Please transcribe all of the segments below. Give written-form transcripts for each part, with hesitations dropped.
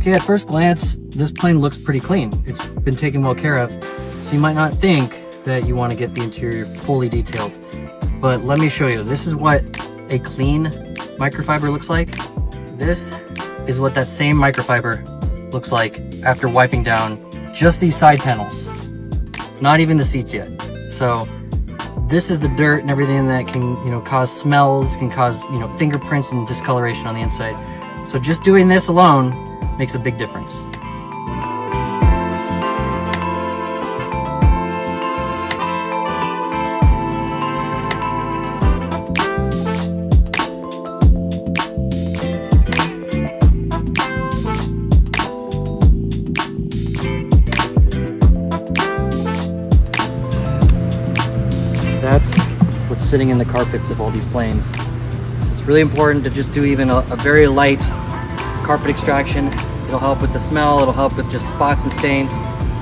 Okay, at first glance, this plane looks pretty clean. It's been taken well care of, so you might not think that you want to get the interior fully detailed. But let me show you. This is what a clean microfiber looks like. This is what that same microfiber looks like after wiping down just these side panels. Not even the seats yet. So this is the dirt and everything that can, cause smells, can cause, fingerprints and discoloration on the inside. So just doing this alone makes a big difference. That's what's sitting in the carpets of all these planes. So it's really important to just do even a very light carpet extraction. It'll help with the smell, it'll help with just spots and stains,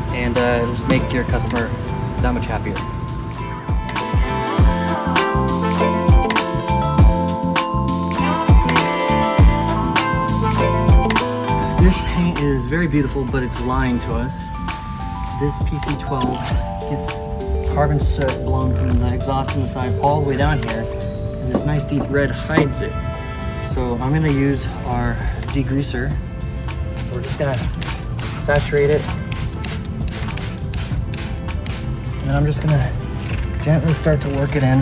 and it'll just make your customer that much happier. This paint is very beautiful, but it's lying to us. This PC-12 gets carbon soot blown from the exhaust on the side all the way down here, and this nice deep red hides it. So I'm gonna use our degreaser. So we're just gonna saturate it. And then I'm just gonna gently start to work it in.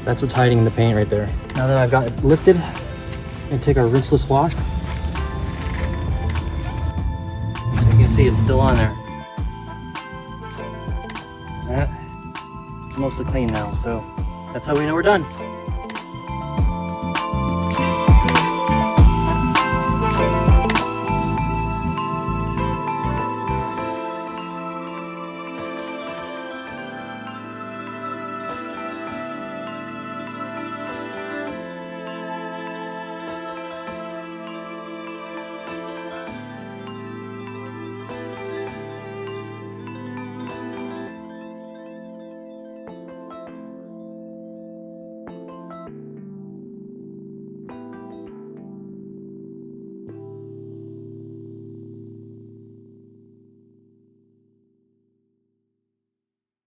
That's what's hiding in the paint right there. Now that I've got it lifted, I'm gonna take our rinseless wash. So you can see it's still on there. That, mostly clean now, so that's how we know we're done.